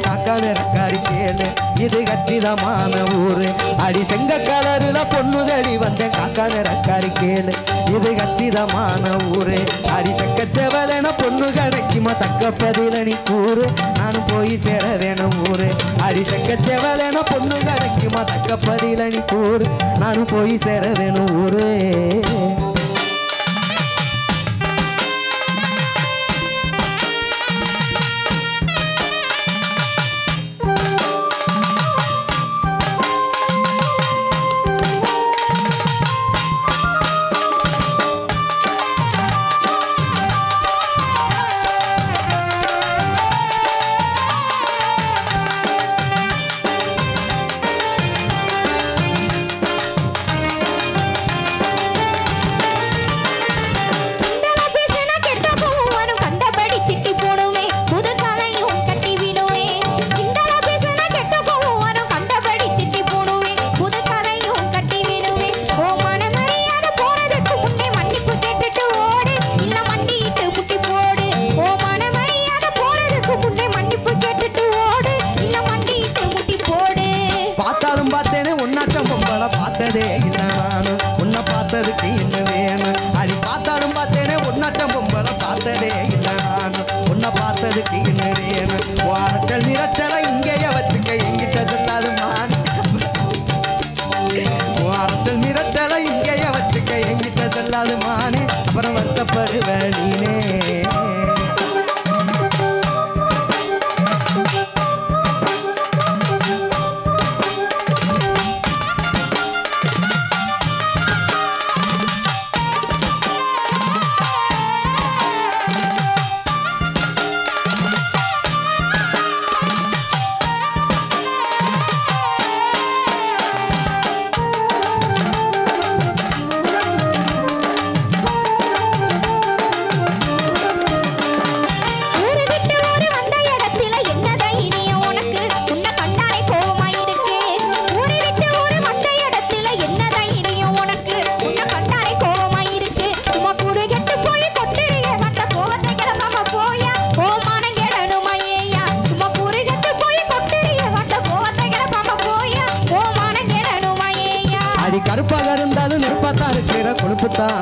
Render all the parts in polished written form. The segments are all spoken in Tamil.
காக்கான ரக்காரி கேளு இது கச்சிதமான ஊரு அடி செங்க கலருல பொண்ணு தேடி வந்தேன் காக்கான ரக்காரி கேளு இது கச்சிதமான ஊரு அடி செக்க செவலன பொண்ணு கிடைக்குமா தக்க பதில நீ கூறு நானும் போய் சேர வேணும் ஊரு அடி செக்க செவலன பொண்ணு கிடைக்குமா தக்க பதில நீ கூறு நானும் போய் சேர வேணும் ஊரு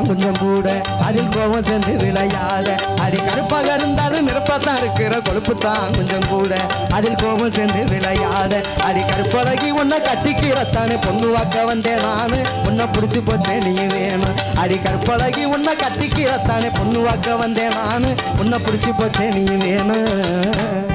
கொஞ்சம் கூட அதில் கோபம் சேர்ந்து விளையாட அடி கருப்பாக இருந்தாலும் நிரப்பத்தான் இருக்கிற கொழுப்பு தான் கொஞ்சம் கூட அதில் கோபம் சேர்ந்து விளையாட அடி கருப்பழகி உன்னை கட்டிக்கிறத்தானே பொண்ணு வாக்க வந்தேன் நானு உன்னை பிடிச்சி போச்சேன் நீ வேணும் அடி கருப்பழகி உன்னை கட்டிக்கிறத்தானே பொண்ணு வாக்க வந்தேன் நானு உன்னை பிடிச்சி போச்சேன் நீ வேணும்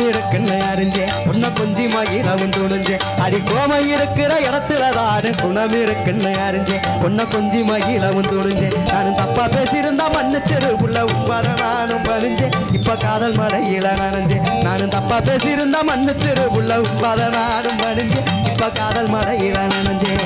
இருக்குன்னு அறிஞ்சேன் உன்னை கொஞ்சி மகிழவும் துணிஞ்சேன் அடி கோமை இருக்கிற இடத்துல தானே குணம் இருக்குன்னு அறிஞ்சேன் உன்னை கொஞ்சி மகிழவும் துணிஞ்சேன் நானும் தப்பா பேசியிருந்தா மன்னிச்சிரு உள்ள உப்பார நானும் பறிஞ்சேன் இப்ப காதல் மழையில நனைஞ்சேன் நானும் தப்பா பேசியிருந்தா மன்னிச்சிரு உள்ள உப்பார நானும் பறிஞ்சேன் இப்ப காதல் மழையில நனைஞ்சேன்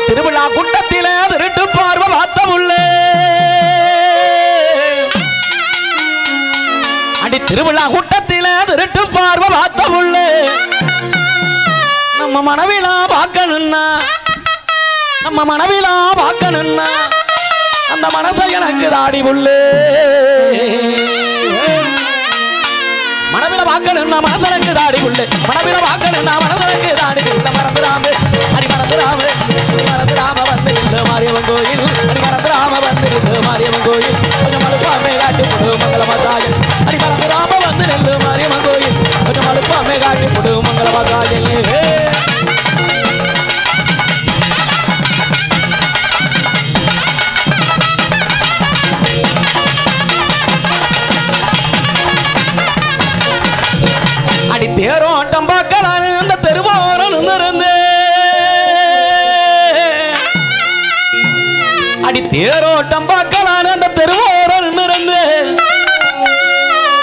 திருவிழா குண்டத்திலே திருட்டு பார்வை பார்த்த முள்ளே அடி திருவிழா குண்டத்திலே திருட்டு பார்வை பார்த்த முள்ளே நம்ம மனவிலா பார்க்கணும்னா அந்த மனசை எனக்கு தாடி முள்ளே வாக்கணும் நான் மனசனக்கு தாடி புள்ள மனவில வாக்கணும் நான் மனசனக்கு தாடி புள்ள மறந்துடாம அடி மறந்துடாம வந்து நின்று மாரியம்மன் கோயில் அடி மறந்துடாம வந்து நின்று மாரியம்மன் கோயில் கொஞ்சம் மழுப்பாமே காட்டி போடு மங்களமாசாயன் அடி மறந்துடாம வந்து நின்று மாரியம்மன் கோயில் கொஞ்சம் மழுப்பாமே காட்டி போடு மங்களமாசாயன் அடி தேரோட்டம் பார்க்கலான்னு அந்த தெருவோரம் இருந்து அடி தேரோட்டம் பார்க்கலான்னு அந்த தெருவோரம் இருந்து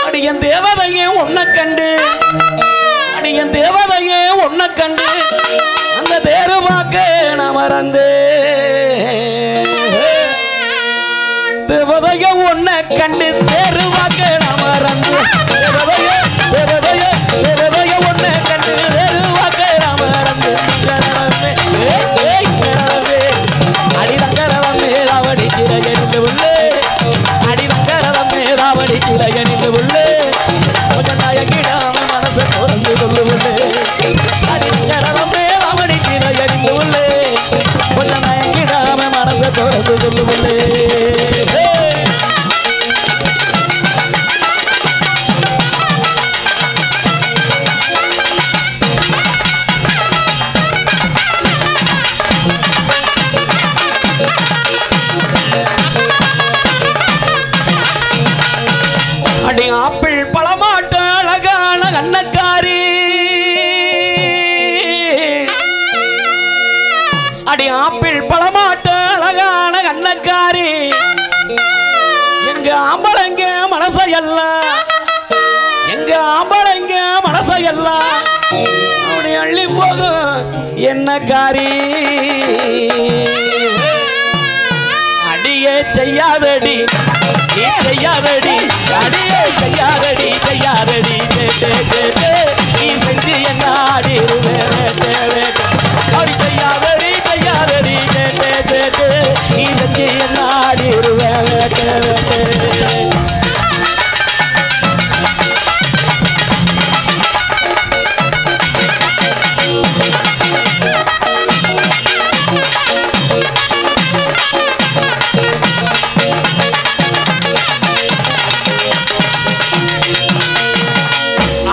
அடி என் தேவதையே உன்னை கண்டு அடி என் தேவதையே உன்னை கண்டு அந்த தேரு பார்க்க நான் மறந்து தேவதைய உன்னை கண்டு தேரு பார்க்க நான் மறந்து தேவதைய உன்னை கண்டு தேரு பார்க்க நான் மறந்து அடி தங்கரதம் மேதாவடி சிறையணிந்து உள்ளே அடி தங்கரதம் மேதாவடி சிறையணிந்து உள்ளே கொஞ்சம் நாயகிடாம மனசை திறந்து சொல்லுவுள்ளே அடி தங்கரதம் மேதாவடி சிறையணிந்து உள்ளே கொஞ்சம் நாயகிடாம மனசை திறந்து சொல்லுவுள்ளே அடி ஆப்பிள் பழமாட்ட அழகான கண்ணக்காரி அடி ஆப்பிள் பழமாட்ட அழகான கண்ணக்காரி எங்க ஆம்பளைங்க மனசையெல்லாம் எங்க ஆம்பளைங்க மனசையெல்லாம் அப்படி அள்ளி போகும் என்ன காரி அடியே செய்யாதடி நீ செய்யாதடி அடியே செய்யாதடி செய்யாதடி கேட்டு கேட்டு நீ செஞ்சு என்ன ஆடிடுவேன் அப்படி செய்யாதடி செய்யாதடி கேட்டு கேட்டு நீ செஞ்சு என்ன ஆடிடுவேன்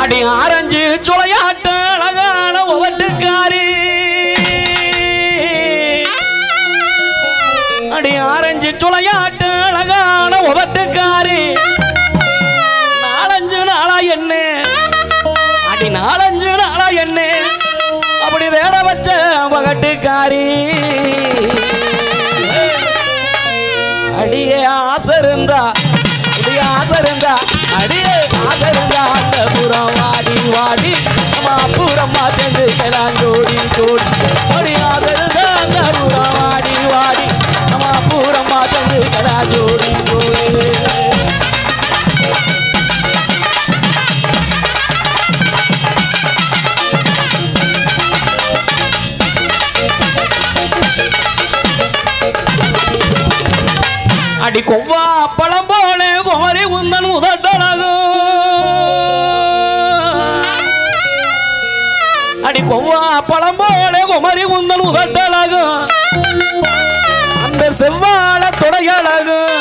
அடி ஆரஞ்சு சுளையாட்ட அழகான ஒவட்டுக்காரி அடி ஆரஞ்சு சுளையாட்ட அழகான ஒவட்டுக்காரி நாலஞ்சு நாளா என்ன அடி நாலஞ்சு நாளா என்ன அப்படி தேட வச்ச பகட்டுக்காரி அடியே ஆசை இருந்தா அடியே ஆசை இருந்தா அடியே ஆசை இருந்தா அந்த புறம் வாடி வாடி நம்ம அப்புறமா சென்று கெலாம் ஜோடி ஜோடி அடி ஆசை இருந்தா அந்த புறம் வாடி வாடி நம்ம அப்புறமா சென்று கெலாம் ஜோடி ஜோடி அடி கொவ்வா பழம் போல குமரி உந்தன் உதட்டழகும் அடி கொவ்வா பழம் போல குமரி உந்தன் உதட்டழகும் அந்த செவ்வாழ தொடையழகும்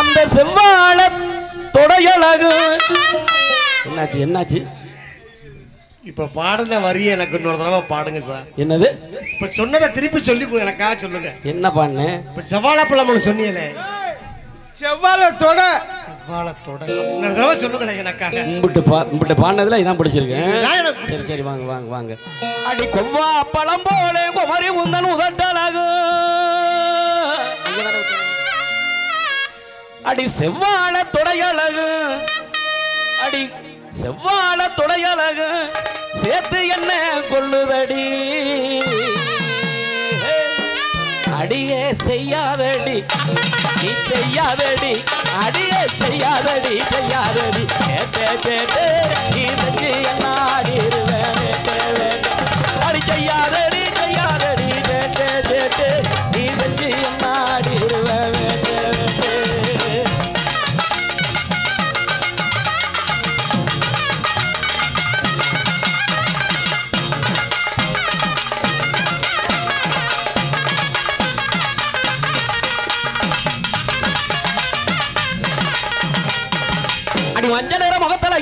அந்த செவ்வாழ தொடையழகும் என்னாச்சு என்னாச்சு இப்ப பாடுன வரிய எனக்கு இன்னொரு தடவை பாடுங்க சார். என்னது இப்ப சொன்னதை திருப்பி சொல்லி எனக்காக சொல்லுங்க. என்ன பண்ண இப்ப செவ்வாழைப்பழம்னு சொன்னீங்களே செவ்வாழத்தோட இன்னொரு தடவை சொல்லுங்களேன் எனக்காக. உங்கள்கிட்ட பாடினதுல இதான் பிடிச்சிருக்கேன். சரி சரி வாங்க வாங்க வாங்க. அடி கொவ்வா பழம் போல குமரி உந்தன் உதட்டழகு அடி செவ்வாழ தொடையழகு அடி செவ்வாழ தொடையழகு சேர்த்து என்ன கொள்ளுதடி அடியே செய்யாதடி நீ செய்யாதடி அடியே செய்யாதடி செய்யாதடி கேட்டே கேட்டு நீ செஞ்சு என்ன ஆடிடுவேன் அடி செய்யாதடி செய்யாதடி கேட்டே கேட்டு நீ செஞ்சு என்ன ஆடிடுவேன்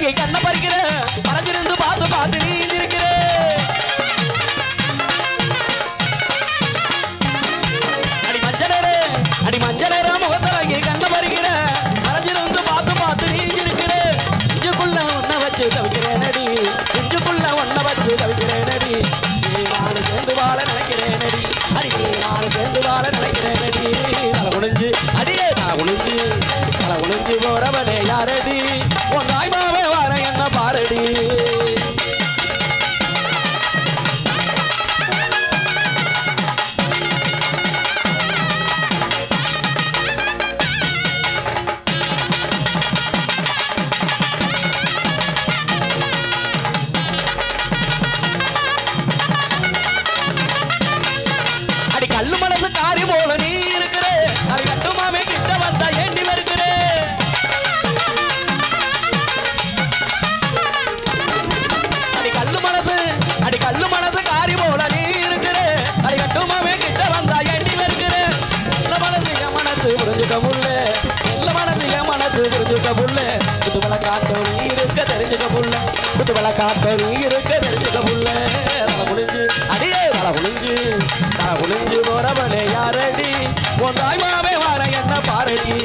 முகத்தழகி கண்ண பறிக்கிற மறைஞ்சிருந்து பார்த்து பார்த்து நீ இருக்கிற அடி மஞ்சளேர முகத்தழகி கண்ண பறிக்கிற மறைஞ்சிருந்து பார்த்து பார்த்து நீ இருக்கிற இஞ்சுக்குள்ள ஒன்ன வச்சு தவிக்கிறேன் அடி இஞ்சுக்குள்ள ஒன்ன வச்சு தவிக்கிறேன் அடி நான் சேர்ந்து வாழ நினைக்கிறேன் அடி அடி நான் சேர்ந்து வாழ நினைக்கிறேன் அடி தலை குனிஞ்சு அடியே தலை குனிஞ்சு போறவனே யாரடி உன் தாய்மாவே வர என்ன பாரடி கல்லு மனசு காரி போல நீ இருக்கிற அது கட்டுமாமே கிட்ட வந்தா ஏண்டி வருகிற அடி கல்லு மனசு காரி போல நீ இருக்கிற அது கட்டுமாமே கிட்ட வந்தா ஏண்டி வருகிற நல்ல மனசு புரிஞ்சுக்க முல்ல நல்ல மனசு புரிஞ்சுக்க புல்ல புதுவள காட்ட நீ இருக்க தெரிஞ்சுக்க புல்ல புதுவள காட்ட நீ இருக்க தெரிஞ்சுக்க புல்ல தலை குனிஞ்சு அடியே தலை குனிஞ்சு போறவனே யாரடி உன் தாய்மாவே வர என்ன பாரடி